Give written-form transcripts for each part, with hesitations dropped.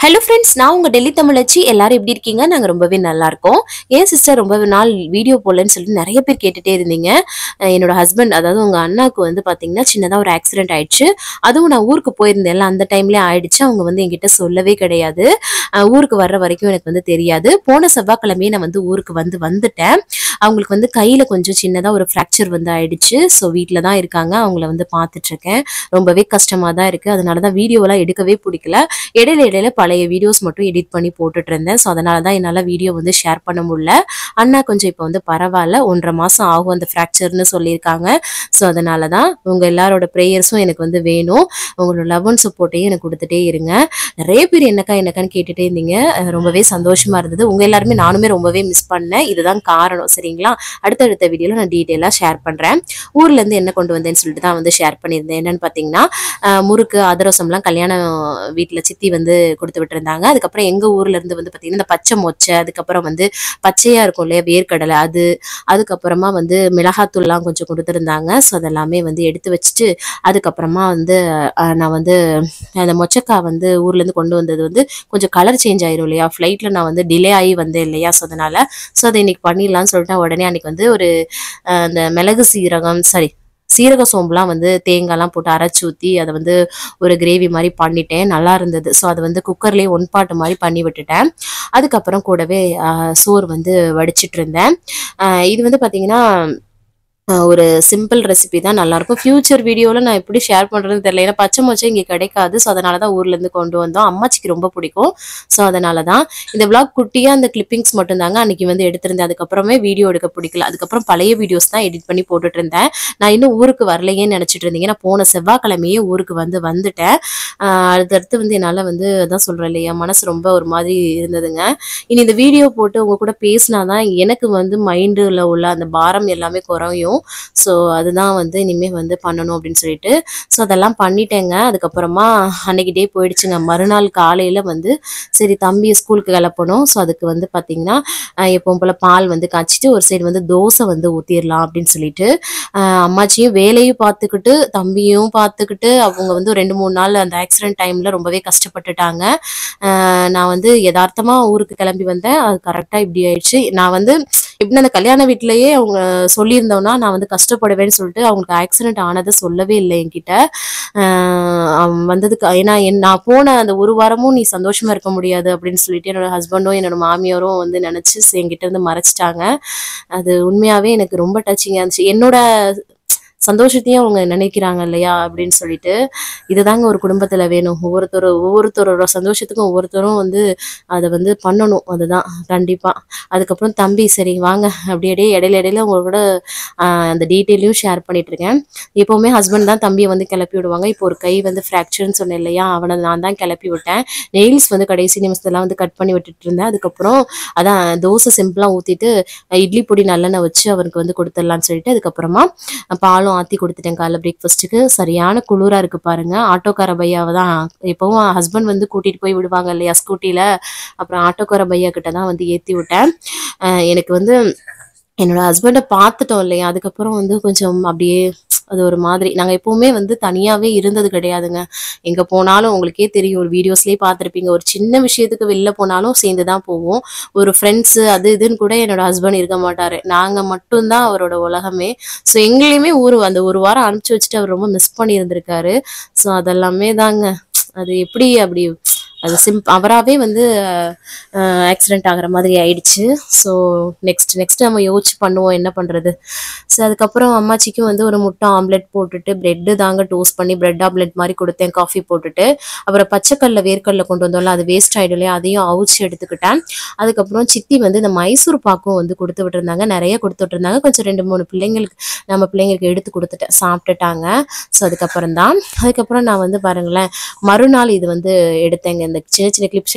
Hello friends, நான் உங்க டெல்லி தமிழச்சி. எல்லாரும் எப்படி இருக்கீங்க? நாங்க ரொம்பவே நல்லா இருக்கோம். ஏன் சிஸ்டர் ரொம்ப நாள் வீடியோ போடலன்னு சொல்லிட்டு நிறைய பேர் கேட்டுட்டே இருந்தீங்க. என்னோட ஹஸ்பண்ட், அதாவது உங்க அண்ணாக்கு வந்து பாத்தீங்கன்னா சின்னதா ஒரு ஆக்சிடென்ட் ஆயிடுச்சு. அதுவும் நான் ஊருக்கு போயிருந்தேன்ல, அந்த டைம்லயே ஆயிடுச்சு. அவங்க வந்து என்கிட்ட சொல்லவே கிடையாது. ஊருக்கு வர்ற வரைக்கும் எனக்கு வந்து தெரியாது. போன செவ்வாய்க்கிழமையே நான் வந்து ஊருக்கு வந்துட்டேன். அவங்களுக்கு வந்து கையில கொஞ்சம் சின்னதா ஒரு ஃப்ராக்சர் வந்து ஆயிடுச்சு. ஸோ வீட்டில் தான் இருக்காங்க. அவங்கள வந்து பார்த்துட்டு இருக்கேன். ரொம்பவே கஷ்டமா தான் இருக்கு. அதனால தான் வீடியோலாம் எடுக்கவே பிடிக்கல. இடையில பழைய வீடியோஸ் மட்டும் எடிட் பண்ணி போட்டுட்டு இருந்தேன். ஸோ அதனால தான் என்னால் வீடியோ வந்து ஷேர் பண்ண முடியல. அண்ணா கொஞ்சம் இப்போ வந்து பரவாயில்ல. 1.5 மாசம் ஆகும் அந்த ஃப்ராக்சர்னு சொல்லியிருக்காங்க. ஸோ அதனால தான் உங்கள் எல்லாரோட ப்ரேயர்ஸும் எனக்கு வந்து வேணும். உங்களோட லவ் அண்ட் சப்போர்ட்டையும் எனக்கு கொடுத்துட்டே இருங்க. நிறைய பேர் என்னக்கான்னு கேட்டுட்டே இருந்தீங்க. ரொம்பவே சந்தோஷமா இருந்தது. உங்கள் எல்லாருமே நானுமே ரொம்பவே மிஸ் பண்ணேன். இதுதான் காரணம். சரிங்களா? அடுத்தடுத்த வீடியோவில் நான் டீட்டெயிலாக ஷேர் பண்ணுறேன். ஊர்லேருந்து என்ன கொண்டு வந்தேன்னு சொல்லிட்டு தான் வந்து ஷேர் பண்ணியிருந்தேன். என்னன்னு பார்த்தீங்கன்னா, முறுக்கு அதிரசம்லாம் கல்யாண வீட்டில் சித்தி வந்து கொடுத்து விட்டுருந்தாங்க. அதுக்கப்புறம் எங்கள் ஊர்ல இருந்து வந்து பார்த்தீங்கன்னா இந்த பச்சை மொச்சை, அதுக்கப்புறம் வந்து பச்சையா இருக்கும் இல்லையா வேர்க்கடலை, அதுக்கப்புறமா வந்து மிளகாத்தூள்லாம் கொஞ்சம் கொடுத்துருந்தாங்க. ஸோ அதெல்லாமே வந்து எடுத்து வச்சுட்டு, அதுக்கப்புறமா வந்து நான் வந்து அந்த மொச்சக்காய் வந்து ஊர்லேருந்து கொண்டு வந்தது வந்து கொஞ்சம் கலர் சேஞ்ச் ஆயிரும் இல்லையா, ஃப்ளைட்டில் நான் வந்து டிலே ஆகி வந்தேன் இல்லையா, ஸோ அதனால அதை இன்னைக்கு பண்ணிடலாம்னு சொல்லிட்டு உடனே அன்னைக்கு வந்து ஒரு அந்த மிளகு சீரக சோம்புலாம் வந்து தேங்காய்லாம் போட்டு அரைச்சி ஊற்றி அதை வந்து ஒரு கிரேவி மாதிரி பண்ணிட்டேன். நல்லா இருந்தது. ஸோ அதை வந்து குக்கர்லேயே ஒன் பாட்டு மாதிரி பண்ணி விட்டுட்டேன். அதுக்கப்புறம் கூடவே சோறு வந்து வடிச்சிட்டு இருந்தேன். இது வந்து பார்த்தீங்கன்னா ஒரு சிம்பிள் ரெசிபி தான், நல்லாயிருக்கும். ஃபியூச்சர் வீடியோவில் நான் எப்படி ஷேர் பண்ணுறதுன்னு தெரியல. ஏன்னா பச்சை மொச்சை இங்கே கிடைக்காது. ஸோ அதனால தான் ஊர்லேருந்து கொண்டு வந்தோம். அம்மாச்சிக்கு ரொம்ப பிடிக்கும். ஸோ அதனால தான் இந்த விளாக் குட்டியாக அந்த கிளிப்பிங்ஸ் மட்டும்தாங்க அன்றைக்கி வந்து எடுத்திருந்தேன். அதுக்கப்புறமே வீடியோ எடுக்க பிடிக்கல. அதுக்கப்புறம் பழைய வீடியோஸ் தான் எடிட் பண்ணி போட்டுட்டு இருந்தேன். நான் இன்னும் ஊருக்கு வரலையேன்னு நினச்சிட்டு இருந்தீங்க. நான் போன செவ்வாய்க்கிழமையே ஊருக்கு வந்துட்டேன். அடுத்தடுத்து வந்து என்னால் வந்து அதான் சொல்கிறேன் இல்லையா, மனசு ரொம்ப ஒரு மாதிரி இருந்ததுங்க. இனி இந்த வீடியோ போட்டு உங்கள் கூட பேசினா தான் எனக்கு வந்து மைண்டில் உள்ள அந்த பாரம் எல்லாமே குறையும். ஸோ அதுதான் வந்து இனிமேல் வந்து பண்ணணும் அப்படின்னு சொல்லிட்டு ஸோ அதெல்லாம் பண்ணிட்டேங்க. அதுக்கப்புறமா அன்னைக்கு டே போயிடுச்சுங்க. மறுநாள் காலையில் வந்து சரி தம்பியை ஸ்கூலுக்கு கிளப்பணும். ஸோ அதுக்கு வந்து பார்த்திங்கன்னா எப்பவும் போல் பால் வந்து காய்ச்சிட்டு ஒரு சைடு வந்து தோசை வந்து ஊற்றிடலாம் அப்படின்னு சொல்லிட்டு அம்மாச்சியும் வேலையும் பார்த்துக்கிட்டு தம்பியும் பார்த்துக்கிட்டு அவங்க வந்து 2-3 நாள் அந்த ஆக்சிடென்ட் டைமில் ரொம்பவே கஷ்டப்பட்டுட்டாங்க. நான் வந்து யதார்த்தமாக ஊருக்கு கிளம்பி வந்தேன். அது கரெக்டாக இப்படி ஆயிடுச்சு. நான் வந்து எப்படி அந்த கல்யாண வீட்டிலேயே அவங்க சொல்லியிருந்தோன்னா நான் வந்து கஷ்டப்படுவேன்னு சொல்லிட்டு அவங்களுக்கு ஆக்சிடென்ட் ஆனதை சொல்லவே இல்லை என்கிட்ட. வந்ததுக்கு ஏன்னா நான் போன அந்த ஒரு வாரமும் நீ சந்தோஷமா இருக்க முடியாது அப்படின்னு சொல்லிட்டு என்னோட ஹஸ்பண்டும் என்னோட மாமியாரும் வந்து நினச்சி என்கிட்ட வந்து மறைச்சிட்டாங்க. அது உண்மையாகவே எனக்கு ரொம்ப டச்சிங்காக இருந்துச்சு. என்னோட சந்தோஷத்தையும் அவங்க நினைக்கிறாங்க இல்லையா அப்படின்னு சொல்லிட்டு. இதுதாங்க ஒரு குடும்பத்தில் வேணும். ஒவ்வொருத்தரோட சந்தோஷத்துக்கும் ஒவ்வொருத்தரும் வந்து அதை வந்து பண்ணணும். அதுதான் கண்டிப்பாக. அதுக்கப்புறம் தம்பி சரி வாங்க அப்படியே இடையில உங்க கூட அந்த டீட்டெயிலையும் ஷேர் பண்ணிட்டு இருக்கேன். எப்போவுமே ஹஸ்பண்ட் தான் தம்பியை வந்து கிளப்பி விடுவாங்க. இப்போ ஒரு கை வந்து ஃப்ராக்சர்னு சொன்னேன் இல்லையா, அவனை நான் தான் கிளப்பி விட்டேன். நெயில்ஸ் வந்து கடைசி நிமிஷத்துலாம் வந்து கட் பண்ணி விட்டுட்டு இருந்தேன். அதுக்கப்புறம் அதான் தோசை சிம்பிளாக ஊற்றிட்டு இட்லி பொடி நல்லெண்ணெய் வச்சு அவருக்கு வந்து கொடுத்துடலான்னு சொல்லிட்டு அதுக்கப்புறமா பாலும் ஆற்றி கொடுத்துட்டேன். காலைல பிரேக்ஃபாஸ்ட்டுக்கு. சரியான குளிராக இருக்குது பாருங்க. ஆட்டோக்கார பையாவை தான் எப்பவும் ஹஸ்பண்ட் வந்து கூட்டிகிட்டு போய் விடுவாங்க இல்லையா ஸ்கூட்டியில். அப்புறம் ஆட்டோக்கார பையா கிட்ட தான் வந்து ஏற்றி விட்டேன். எனக்கு வந்து என்னோட ஹஸ்பண்டை பார்த்துட்டோம் இல்லையா, அதுக்கப்புறம் வந்து கொஞ்சம் அப்படியே அது ஒரு மாதிரி. நாங்கள் எப்போவுமே வந்து தனியாகவே இருந்தது கிடையாதுங்க. எங்கே போனாலும் உங்களுக்கே தெரியும், ஒரு வீடியோஸ்லேயே பார்த்துருப்பீங்க, ஒரு சின்ன விஷயத்துக்கு வெளில போனாலும் சேர்ந்து தான் போவோம். ஒரு ஃப்ரெண்ட்ஸு அது இதுன்னு கூட என்னோட ஹஸ்பண்ட் இருக்க மாட்டார். நாங்கள் மட்டும்தான் அவரோட உலகமே. ஸோ எங்களையுமே அந்த ஒரு வாரம் அனுப்பிச்சி வச்சுட்டு அவர் ரொம்ப மிஸ் பண்ணியிருந்திருக்காரு. ஸோ அதெல்லாமே தாங்க. அது எப்படி அப்படி அது அவராகவே வந்து ஆக்சிடென்ட் ஆகிற மாதிரி ஆயிடுச்சு. ஸோ நெக்ஸ்ட் நம்ம யோசிச்சு பண்ணுவோம் என்ன பண்ணுறது. ஸோ அதுக்கப்புறம் அம்மாச்சிக்கும் வந்து ஒரு முட்டை ஆம்லெட் போட்டுட்டு ப்ரெட்டு தாங்க டோஸ்ட் பண்ணி ப்ரெட் ஆம்லெட் மாதிரி கொடுத்தேன் காஃபி போட்டுட்டு. அப்புறம் பச்சைக்கல்ல வேர்க்கடலை கொண்டு வந்தோம்ல, அது வேஸ்ட் ஆகிடும் இல்லையா, அதையும் அவிச்சு எடுத்துக்கிட்டேன். அதுக்கப்புறம் சித்தி வந்து இந்த மைசூர் பாக்கும் வந்து கொடுத்து விட்டுருந்தாங்க. நிறைய கொடுத்து விட்டுருந்தாங்க. கொஞ்சம் 2-3 பிள்ளைங்களுக்கு எடுத்து கொடுத்துட்டேன், சாப்பிட்டுட்டாங்க. ஸோ அதுக்கப்புறம் நான் வந்து பாருங்களேன், மறுநாள் இது வந்து எடுத்தேங்க. இந்த சின்ன சின்ன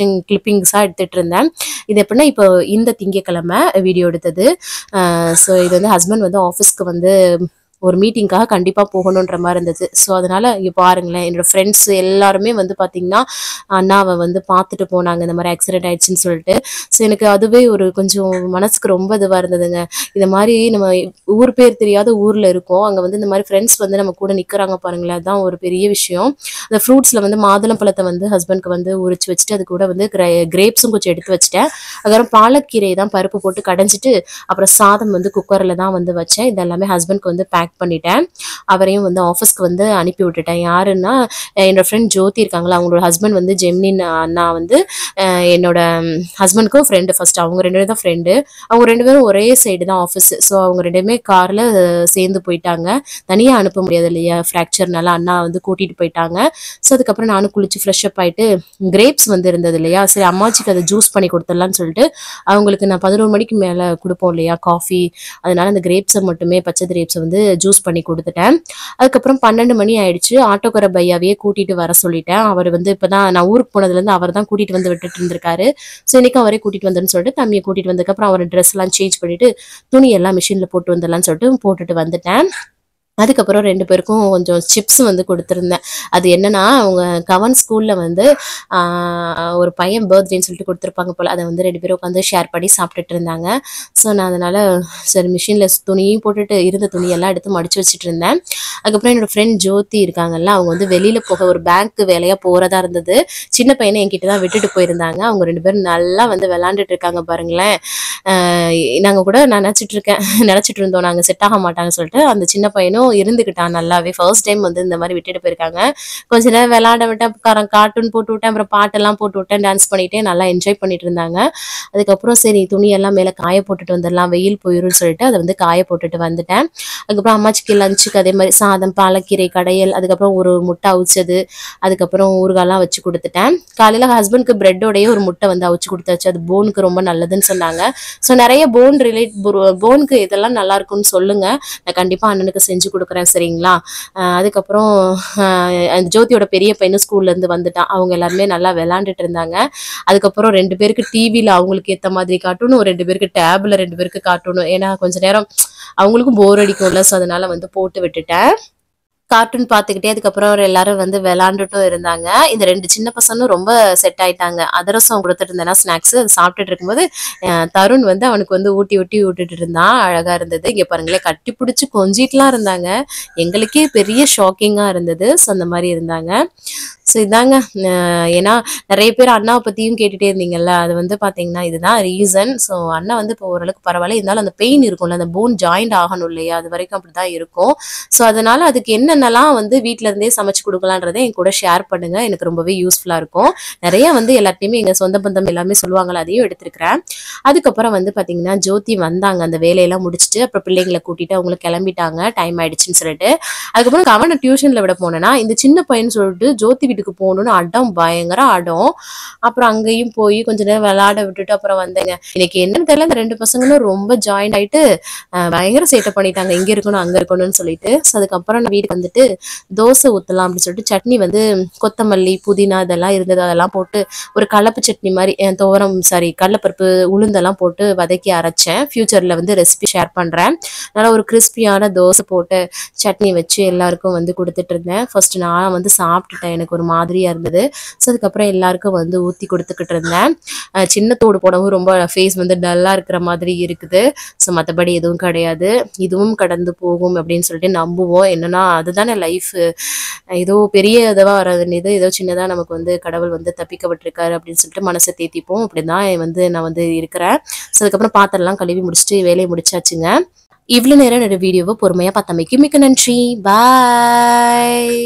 கிளிப்பிங்ஸாக எடுத்துகிட்டு இருந்தேன். இது எப்படின்னா இப்போ இந்த திங்கக்கிழமை வீடியோ எடுத்தது. ஸோ இது வந்து ஹஸ்பண்ட் வந்து ஆஃபீஸ்க்கு வந்து ஒரு மீட்டிங்காக கண்டிப்பா போகணுன்ற மாதிரி இருந்தது. ஸோ அதனால இங்க பாருங்களேன், என்னோட ஃப்ரெண்ட்ஸ் எல்லாருமே வந்து பாத்தீங்கன்னா அண்ணாவை வந்து பார்த்துட்டு போனாங்க, இந்த மாதிரி ஆக்சிடென்ட் ஆயிடுச்சுன்னு சொல்லிட்டு. ஸோ எனக்கு அதுவே ஒரு கொஞ்சம் மனசுக்கு ரொம்ப இதுவா இருந்ததுங்க. இந்த மாதிரி நம்ம ஊர் பேர் தெரியாத ஊர்ல இருக்கோம், அங்க வந்து இந்த மாதிரி ஃப்ரெண்ட்ஸ் வந்து நம்ம கூட நிக்கிறாங்க பாருங்களேன், அதுதான் ஒரு பெரிய விஷயம். அந்த ஃப்ரூட்ஸ்ல வந்து மாதுளம் பழத்தை வந்து ஹஸ்பண்ட்க்கு வந்து உரிச்சு வச்சுட்டு, அது கூட வந்து கிரேப்ஸும் கொஞ்சம் எடுத்து வச்சுட்டேன். அதுக்கப்புறம் பாலக்கீரை தான் பருப்பு போட்டு கடைஞ்சிட்டு, அப்புறம் சாதம் வந்து குக்கர்ல தான் வந்து வச்சேன். இது எல்லாமே ஹஸ்பண்ட்க்கு வந்து பேக் பண்ணிட்டேன். அவரையும் வந்து ஆஃபீஸ்க்கு வந்து அனுப்பி விட்டுட்டேன். யாருன்னா என்னோட ஃப்ரெண்ட் ஜோதி இருக்காங்களா, அவங்களோட ஹஸ்பண்ட் வந்து ஜெமினின் அண்ணா வந்து என்னோட ஹஸ்பண்ட்க்கும் ஃப்ரெண்டு. ஃபர்ஸ்ட் அவங்க 2 பேரும் தான் ஃப்ரெண்டு. அவங்க 2 பேரும் ஒரே சைடு தான் ஆஃபீஸ். ஸோ அவங்க 2 பேருமே கார்ல சேர்ந்து போயிட்டாங்க. தனியா அனுப்ப முடியாது இல்லையா, ஃப்ராக்சர்னால அண்ணா வந்து கூட்டிட்டு போயிட்டாங்க. ஸோ அதுக்கப்புறம் நானும் குளிச்சு ஃப்ரெஷ் அப் ஆயிட்டு, கிரேப்ஸ் வந்து இருந்தது இல்லையா, சரி அம்மாச்சிக்கு அதை ஜூஸ் பண்ணி கொடுத்துடலான்னு சொல்லிட்டு, அவங்களுக்கு நான் 11 மணிக்கு மேலே கொடுப்போம் இல்லையா காஃபி, அதனால அந்த கிரேப்ஸை மட்டுமே, பச்சை கிரேப்ஸை வந்து ஜூஸ் பண்ணி கொடுத்துட்டேன். அதுக்கப்புறம் 12 மணி ஆயிடுச்சு. ஆட்டோக்கார பையாவையே கூட்டிட்டு வர சொல்லிட்டேன். அவர் வந்து இப்பதான் நான் ஊருக்கு போனதுலேருந்து அவர் தான் கூட்டிட்டு வந்து விட்டுட்டு இருந்திருக்காரு. ஸோ இன்னைக்கு அவரே கூட்டிட்டு வந்தேன்னு சொல்லிட்டு தம்பியை கூட்டிட்டு வந்ததுக்கப்புறம் அவர் ட்ரெஸ் எல்லாம் சேஞ்ச் பண்ணிட்டு துணி எல்லாம் மிஷின்ல போட்டு வந்துடலாம்னு சொல்லிட்டு போட்டுட்டு வந்துட்டேன். அதுக்கப்புறம் 2 பேருக்கும் கொஞ்சம் சிப்ஸ் வந்து கொடுத்துருந்தேன். அது என்னன்னா, அவங்க கவன் ஸ்கூல்ல வந்து ஒரு பையன் பர்த்டேன்னு சொல்லிட்டு கொடுத்துருப்பாங்க போல. அதை வந்து 2 பேரும் உட்காந்து ஷேர் பண்ணி சாப்பிட்டுட்டு இருந்தாங்க. ஸோ நான் அதனால சரி மிஷினில் துணியும் போட்டுட்டு இருந்த துணியெல்லாம் எடுத்து மடிச்சு வச்சுட்டு இருந்தேன். அதுக்கப்புறம் என்னோட ஃப்ரெண்ட் ஜோதி இருக்காங்கல்ல, அவங்க வந்து வெளியில போக ஒரு பேங்க் வேலையா போறதா இருந்தது. சின்ன பையனை என்கிட்ட தான் விட்டுட்டு போயிருந்தாங்க. அவங்க 2 பேரும் நல்லா வந்து விளாண்டுட்டு இருக்காங்க பாருங்களேன். நாங்க கூட நான் நினைச்சிட்டு இருந்தோம் நாங்க செட் ஆக மாட்டாங்கன்னு சொல்லிட்டு. அந்த சின்ன பையனும் இருந்துக்கிட்டான் நல்லாவே. ஃபர்ஸ்ட் டைம் வந்து இந்த மாதிரி விட்டுட்டு போயிருக்காங்க. கொஞ்ச நேரம் விளையாட விட்டேன், கார்ட்டூன் போட்டு விட்டேன், அப்புறம் பாட்டெல்லாம் போட்டு விட்டேன், டான்ஸ் பண்ணிட்டே நல்லா என்ஜாய் பண்ணிட்டு இருந்தாங்க. அதுக்கப்புறம் சரி துணியெல்லாம் மேலே காய போட்டுட்டு வந்துடலாம், வெயில் போயிரும்னு சொல்லிட்டு அதை வந்து காய போட்டுட்டு வந்துட்டேன். அதுக்கப்புறம் அம்மாச்சிக்கு லஞ்சுக்கு அதே மாதிரி சாதம், பாலக்கீரை கடையல், அதுக்கப்புறம் ஒரு முட்டை அவிச்சது, அதுக்கப்புறம் ஊறுகாலாம் வச்சு கொடுத்துட்டேன். காலையில் ஹஸ்பண்ட்க்கு பிரெட்டோடையே ஒரு முட்டை வந்து அவிச்சு கொடுத்தாச்சு. அது போனுக்கு ரொம்ப நல்லதுன்னு சொன்னாங்க. ஸோ நிறைய போனுக்கு இதெல்லாம் நல்லா இருக்கும்னு சொல்லுங்க, நான் கண்டிப்பாக அண்ணனுக்கு செஞ்சு கொடுக்குறேன் சரிங்களா. அதுக்கப்புறம் ஜோதியோட பெரிய பையனும் ஸ்கூல்ல இருந்து வந்துட்டான். அவங்க எல்லாருமே நல்லா விளையாண்டுட்டு இருந்தாங்க. அதுக்கப்புறம் 2 பேருக்கு டிவியில் அவங்களுக்கு ஏற்ற மாதிரி காட்டணும், 2 பேருக்கு டேப்ல 2 பேருக்கு காட்டணும். ஏன்னா கொஞ்ச நேரம் அவங்களுக்கும் போர் அடிக்கும்ல, ஸோ அதனால வந்து போட்டு விட்டுட்டேன். கார்ட்டூன் பார்த்துக்கிட்டே அதுக்கப்புறம் எல்லாரும் வந்து விளாண்டுட்டும் இருந்தாங்க. இந்த 2 சின்ன பசங்களும் ரொம்ப செட் ஆயிட்டாங்க. அதிரசம் கொடுத்துட்டு இருந்தேன்னா ஸ்நாக்ஸ் அது சாப்பிட்டுட்டு இருக்கும்போது தருண் வந்து அவனுக்கு வந்து ஊட்டி ஊட்டி விட்டுட்டு இருந்தான். அழகா இருந்தது. இங்க பாருங்களேன், கட்டி பிடிச்சி கொஞ்சிட்டுலாம் இருந்தாங்க. எங்களுக்கே பெரிய ஷாக்கிங்கா இருந்தது. ஸோ அந்த மாதிரி இருந்தாங்க. ஸோ இதாங்க ஏன்னா நிறைய பேர் அண்ணாவை பற்றியும் கேட்டுகிட்டே இருந்தீங்கல்ல, அது வந்து பார்த்தீங்கன்னா இதுதான் ரீசன். ஸோ அண்ணா வந்து இப்போ ஓரளவுக்கு பரவாயில்ல, இருந்தாலும் அந்த பெயின் இருக்கும்ல, அந்த போன் ஜாயிண்ட் ஆகணும் இல்லையா, அது வரைக்கும் அப்படி தான் இருக்கும். ஸோ அதனால அதுக்கு என்னென்னலாம் வந்து வீட்டில இருந்தே சமைச்சு கொடுக்கலான்றதை என் கூட ஷேர் பண்ணுங்க, எனக்கு ரொம்பவே யூஸ்ஃபுல்லாக இருக்கும். நிறைய வந்து எல்லாத்தையுமே எங்கள் சொந்த பந்தம் எல்லாமே சொல்லுவாங்களா, அதையும் எடுத்துருக்கிறேன். அதுக்கப்புறம் வந்து பார்த்தீங்கன்னா ஜோதி வந்தாங்க, அந்த வேலையெல்லாம் முடிச்சுட்டு அப்புறம் பிள்ளைங்களை கூட்டிட்டு அவங்களை கிளம்பிட்டாங்க, டைம் ஆயிடுச்சுன்னு சொல்லிட்டு. அதுக்கப்புறம் அவனை டியூஷன்ல விட போனேன்னா, இந்த சின்ன பையன் சொல்லிட்டு ஜோதி வீட்டுக்கு போகணும்னு அடம், பயங்கர அடம். அப்புறம் அங்கேயும் போய் கொஞ்ச நேரம் விளையாட விட்டுட்டு அப்புறம் வந்தேங்க. இன்னைக்கு என்னன்னு தெரியல, இந்த 2 பசங்களும் ரொம்ப ஜாயிண்ட் ஆயிட்டு பயங்கர சேட்டை பண்ணிட்டாங்க, இங்க இருக்கணும் அங்க இருக்கணும்னு சொல்லிட்டு. அதுக்கப்புறம் நான் வீட்டுக்கு வந்துட்டு தோசை ஊற்றலாம் அப்படின்னு சொல்லிட்டு சட்னி வந்து கொத்தமல்லி புதினா இதெல்லாம் இருந்தது, அதெல்லாம் போட்டு ஒரு கலப்பு சட்னி மாதிரி கடலைப்பருப்பு உளுந்தெல்லாம் போட்டு வதக்கி அரைச்சேன். ஃபியூச்சர்ல வந்து ரெசிபி ஷேர் பண்றேன். நல்லா ஒரு கிறிஸ்பியான தோசை போட்டு சட்னி வச்சு எல்லாருக்கும் வந்து கொடுத்துட்டு இருந்தேன். ஃபர்ஸ்ட் நான் வந்து சாப்பிட்டுட்டேன், எனக்கு ஒரு மாதிரியா இருந்தது. ஸோ அதுக்கப்புறம் எல்லாருக்கும் வந்து ஊற்றி கொடுத்துக்கிட்டு இருந்தேன். சின்னத்தோடு போடவும் ரொம்ப ஃபேஸ் வந்து டல்லா இருக்கிற மாதிரி இருக்குது. ஸோ மற்றபடி எதுவும் கிடையாது, இதுவும் கடந்து போகும் அப்படின்னு சொல்லிட்டு நம்புவோம். என்னன்னா அதுதானே லைஃப், ஏதோ பெரிய இதுவாக வராதுன்னு ஏதோ சின்னதாக நமக்கு வந்து கடவுள் வந்து தப்பிக்க விட்டுருக்காரு அப்படின்னு சொல்லிட்டு மனசை தேத்திப்போம். அப்படிதான் வந்து நான் வந்து இருக்கிறேன். ஸோ அதுக்கப்புறம் பாத்திரம்லாம் கழுவி முடிச்சுட்டு வேலையை முடிச்சாச்சுங்க. இவ்வளோ நேரம் என்னோட வீடியோவை பொறுமையாக பார்த்தமைக்கு மிக்க நன்றி. பாய்.